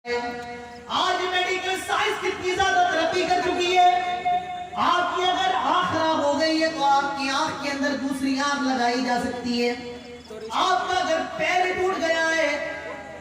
آج medical science کتنی زیادہ ترقی کر چکی ہے. آپ کی اگر آنکھ خراب ہو گئی ہے تو آپ کی آنکھ کے اندر دوسری آنکھ لگائی جا سکتی ہے. آپ کا اگر پیر ٹوٹ گیا ہے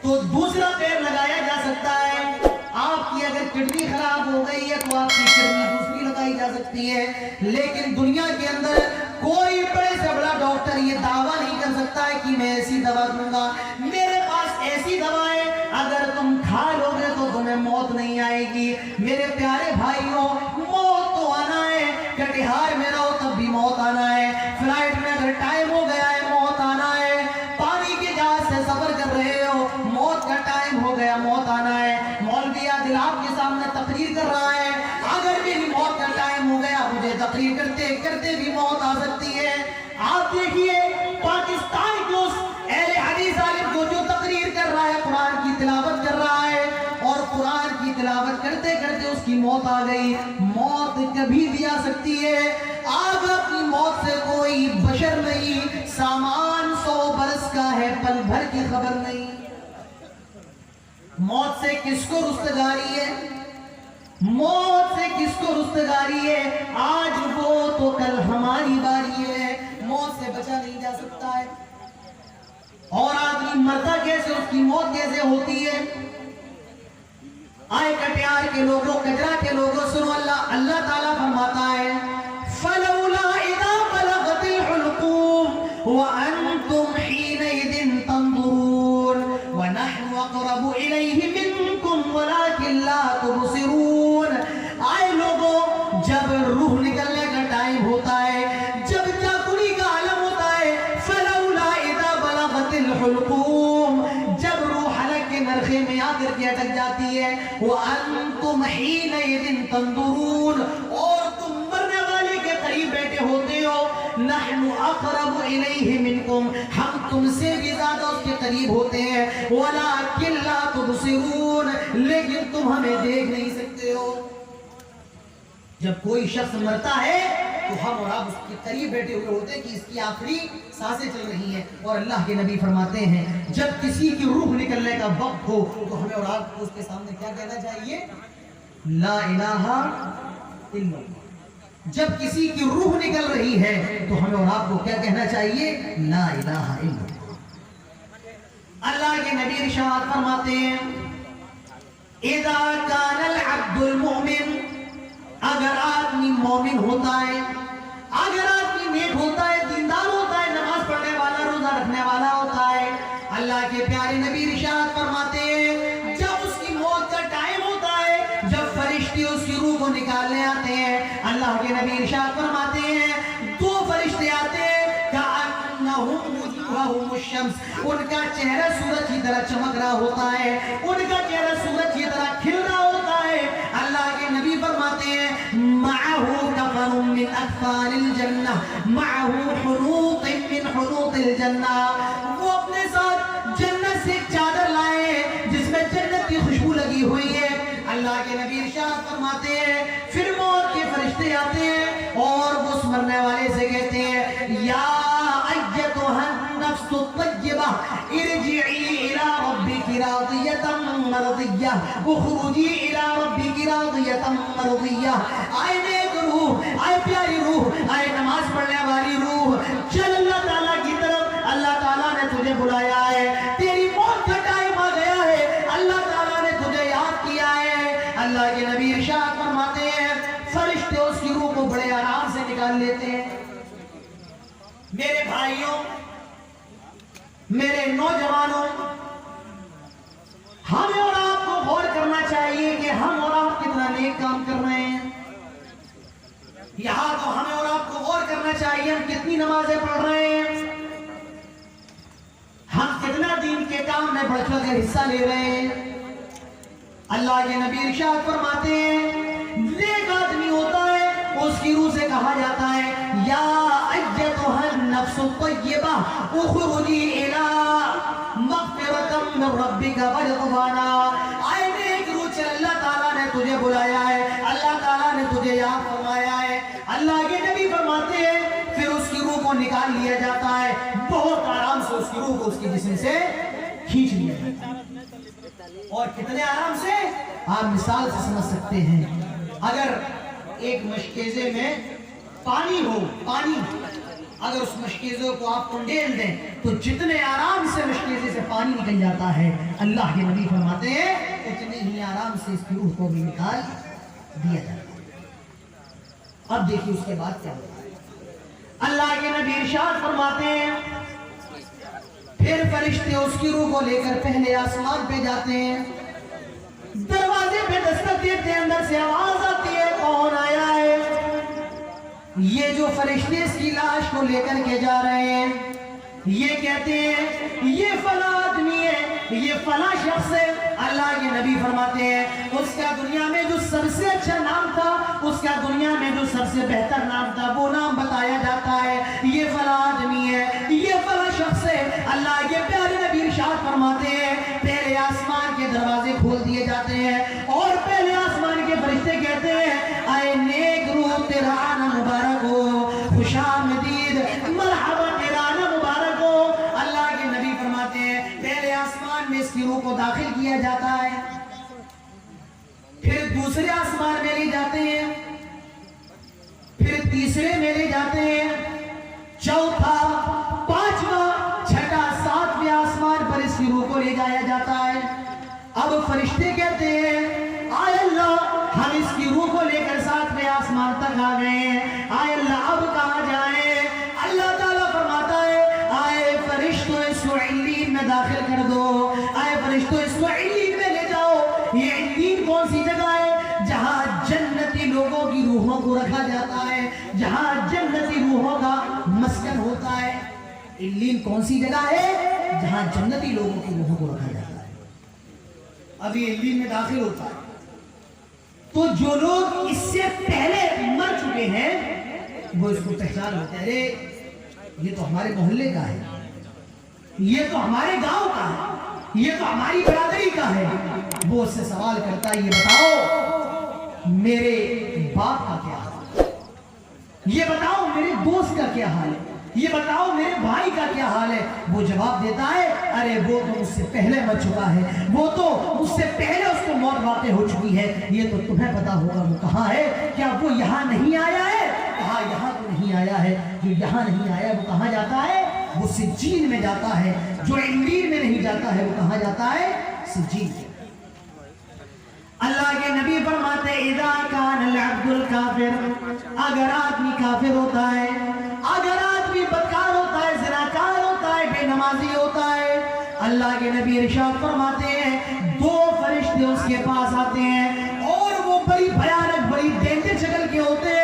تو دوسرا پیر لگایا جا سکتا ہے. آپ کی اگر کڈنی خراب ہو گئی ہے تو آپ کی کڈنی دوسری لگائی جا سکتی ہے. لیکن دنیا کے اندر کوئی بڑے سے بڑا ڈاکٹر یہ دعویٰ نہیں کر سکتا ہے کہ میں ایسی دوا دوں گا, میرے پاس ایسی دوا ہے اگر تم کھا لو گے تو تمہیں موت نہیں آئے گی. میرے پیارے بھائیوں, موت تو آنا ہے. کٹیہار میں رہو تب بھی موت آنا ہے. فلائٹ میں اگر ٹائم ہو گیا ہے موت آنا ہے. پانی کے جہاز سے سفر کر رہے ہو, موت کا ٹائم ہو گیا, موت آنا ہے. مولوی عادل آپ کے سامنے تقریر کر رہا ہے, اگر میری موت کا ٹائم ہو گیا مجھے تقریر کرتے کرتے بھی موت آ سکتی ہے. آپ دیکھیے پاکستان کو اہل حدیث عالم کو جو تقریر کر رہا ہے, قرآن کی تلاوت کر رہا ہے, اور قرآن کی تلاوت کرتے کرتے اس کی موت آ گئی. موت کبھی بھی آ سکتی ہے. آج اپنی موت سے کوئی بشر نہیں. سامان 100 برس کا ہے, پل بھر کی خبر نہیں. موت سے کس کو رستگاری ہے, موت سے کس کو رستگاری ہے. آج وہ تو کل ہماری باری ہے. موت سے بچا نہیں جا سکتا ہے. اور آدمی مرتا کیسے, اس کی موت کیسے ہوتی ہے. آئے کٹیہار کے لوگوں, کجرا کے لوگوں, سنو اللہ تعالیٰ فرماتا ہے فَلَوْلَا إِذَا بَلَغَتِ الْحُلْقُومَ وَأَنْتُمْ حِينَئِذٍ تَنْظُرُونَ وَنَحْنُ أَقْرَبُ إِلَيْهِ مِنْكُمْ وَلَكِنْ لَا تُبْصِرُونَ. آئے لوگوں, جب روح نکلنے کا ٹائم ہوتا ہے, جب جاگنی کا عالم ہوتا ہے, فَلَوْلَا إِذَا بَلَغَتِ الْحُلْقُومَ, جب روح حلق کے نرخے میں آ کر کے اٹک جاتی ہے, وَأَنْتُمْ حِينَئِذٍ تَنْظُرُونَ, اور تم مرنے والے کے قریب بیٹھے ہوتے ہو. نَحْنُ أَقْرَبُ إِلَيْهِ مِنْكُمْ, ہم تم سے بھی زیادہ اس کے قریب ہوتے ہیں. وَلَكِنْ لَا تُبْصِرُونَ, لیکن تم ہمیں دیکھ نہیں سکتے ہو. جب کوئی شخص مرتا ہے تو ہم اور آپ اس کے قریب بیٹھے ہوئے ہوتے ہیں کہ اس کی آخری سانسیں چل رہی ہیں. اور اللہ کے نبی فرماتے ہیں جب کسی کی روح نکلنے کا وقت ہو تو ہمیں اور آپ کو اس کے سامنے کیا کہنا چاہیے, لا الہ الا اللہ. جب کسی کی روح نکل رہی ہے تو ہمیں اور آپ کو کیا کہنا چاہیے, لا الہ الا اللہ. اللہ کے نبی ارشاد فرماتے ہیں اذا کان العبد المؤمن, اگر آدمی مومن ہوتا ہے, اگر آدمی نیک ہوتا ہے, دیندار ہوتا ہے, نماز پڑھنے والا, روزہ رکھنے والا ہوتا ہے, اللہ کے پیارے نبی ارشاد فرماتے ہیں جب اس کی موت کا ٹائم ہوتا ہے, جب فرشتے اس کی روح کو نکالنے آتے ہیں, اللہ کے نبی ارشاد فرماتے ہیں 2 فرشتے آتے ہیں کأنہم وجوہہم الشمس, ان کا چہرہ سورج کی طرح چمک رہا ہوتا ہے, ان کا چہرہ سورج کی طرح کھل رہا ہوتا ہے. اللہ کے نبی فرماتے ہیں معه كفن من اكفان الجنہ, معه حنوط من حنوط الجنہ, وہ اپنے ساتھ جنت سے ایک چادر لائے جس میں جنت کی خوشبو لگی ہوئی ہے. اللہ کے نبی ارشاد فرماتے ہیں پھر موت کے فرشتے آتے ہیں اور وہ اس مرنے والے سے کہتے ہیں یا ایتھا النفس الطیبہ ارجعی الی ربک راضیۃ مرضیہ اخرجی الی ربک راضیۃ مرضیہ. آئے نیک روح, آئے پیاری روح, آئے نماز پڑھنے والی روح, چل اللہ تعالیٰ کی طرف. اللہ تعالیٰ نے تجھے بلایا ہے, تیری موت کا ٹائم آ گیا ہے, اللہ تعالیٰ نے تجھے یاد کیا ہے. اللہ کے نبی ارشاد فرماتے ہیں فرشتے اس کی روح کو بڑے آرام سے نکال لیتے ہیں. میرے بھائیوں, میرے نوجوانوں, ہمیں اور آپ کو غور کرنا چاہیے کہ ہم اور آپ کتنا نیک کام کر رہے ہیں. یہاں تو ہمیں اور آپ کو غور کرنا چاہیے ہم کتنی نمازیں پڑھ رہے ہیں, ہم کتنا دین کے کام میں بڑھ چڑھ کر حصہ لے رہے ہیں. اللہ کے نبی ارشاد فرماتے ہیں نیک آدمی ہوتا ہے اس کی روح سے کہا جاتا ہے یا ایتھا النفس الطیبہ اخرجی الی مغفرۃ من ربک ورضوانا. آئے نیک روح, چل اللہ تعالیٰ نے تجھے بلایا ہے, اللہ تعالیٰ نے تجھے یاد فرمایا ہے. اللہ کے نبی فرماتے ہیں پھر اس کی روح کو نکال لیا جاتا ہے, بہت آرام سے اس کی روح کو اس کے جسم سے کھینچ لیا جاتا ہے. اور کتنے آرام سے آپ مثال سے سمجھ سکتے ہیں. اگر ایک مشکیزے میں پانی ہو، پانی اگر اس مشکیزے کو آپ کنڈیل دیں تو جتنے آرام سے مشکیزے سے پانی نکل جاتا ہے، اللہ کے نبی فرماتے ہیں اتنے ہی آرام سے اس کی روح کو بھی نکال دیا جاتا ہے. اب دیکھیے اس کے بعد کیا ہوتا ہے. اللہ کے نبی ارشاد فرماتے ہیں پھر فرشتے اس کی روح کو لے کر پہلے آسمان پہ جاتے ہیں. دروازے پہ دستک دیتے ہیں، اندر سے آواز آتی ہے کون آیا ہے؟ یہ جو فرشتے اس کی لاش کو لے کر کے جا رہے ہیں یہ کہتے ہیں یہ فلاں آدمی ہے، یہ فلاں شخص ہے. اللہ کے نبی فرماتے ہیں اس کا دنیا میں جو سب سے اچھا نام تھا، اس کا دنیا میں جو سب سے بہتر نام تھا، وہ نام بتایا جاتا ہے یہ فلاں آدمی ہے، یہ فلاں شخص ہے. اللہ کے پیارے نبی ارشاد فرماتے ہیں پہلے آسمان کے دروازے کھول دیے جاتے ہیں اور پہلے آسمان کے فرشتے کہتے ہیں اے نیک روح تیرا آنا مبارک ہو، خوش آمدید، مرحبا تیرا آنا مبارک ہو. اللہ کے نبی فرماتے ہیں پہلے آسمان میں اس کی روح کو داخل کیا جاتا ہے، پھر دوسرے آسمان میں لے جاتے ہیں، پھر تیسرے میں لے جاتے ہیں، چوتھا، پانچواں، چھٹا، ساتویں آسمان پر اس کی روح کو لے جایا جاتا ہے. اب فرشتے کہتے ہیں آئے اللہ ہم اس کی روح کو لے کر ساتویں آسمان تک آ گئے ہیں، آئے اللہ اب کہاں جائیں؟ اللہ تعالیٰ فرماتا ہے آئے فرشتوں اس کو علین میں داخل کر دو، آئے فرشتوں اس کو علین میں لے جاؤ. یہ علین کون سی جگہ ہے؟ جہاں جنتی لوگوں کی روحوں کو رکھا جاتا ہے، جہاں جنتی روحوں کا مسکن ہوتا ہے. علین کون سی جگہ ہے؟ جہاں جنتی لوگوں کی روحوں کو رکھا جاتا ہے. اب یہ علین میں داخل ہوتا ہے تو جو لوگ اس سے پہلے مر چکے ہیں وہ اس کو پہچان ہوتے ہیں ارے یہ تو ہمارے محلے کا ہے، یہ تو ہمارے گاؤں کا ہے، یہ تو ہماری برادری کا ہے. وہ اس سے سوال کرتا ہے یہ بتاؤ میرے باپ کا کیا حال ہے، یہ بتاؤ میرے دوست کا کیا حال ہے، یہ بتاؤ میرے بھائی کا کیا حال ہے. وہ جواب دیتا ہے ارے وہ تو مجھ سے پہلے مر چکا ہے، وہ تو مجھ سے پہلے اس کو موت واقع ہو چکی ہے، یہ تو تمہیں پتا ہوگا وہ کہاں ہے، کیا وہ یہاں نہیں آیا ہے؟ کہا یہاں تو نہیں آیا ہے. جو یہاں نہیں آیا وہ کہاں جاتا ہے؟ وہ سجین میں جاتا ہے. جو علین میں نہیں جاتا ہے وہ کہاں جاتا ہے؟ سجین میں. اللہ کے نبی فرماتے اذا کان العبد الکافر، اگر آدمی کافر ہوتا ہے، اگر آدمی بدکار ہوتا ہے، زناکار ہوتا ہے، بے نمازی ہوتا ہے، اللہ کے نبی ارشاد فرماتے ہیں دو فرشتے اس کے پاس آتے ہیں اور وہ بڑی بھیانک، بڑی ڈینجر شکل کے ہوتے ہیں.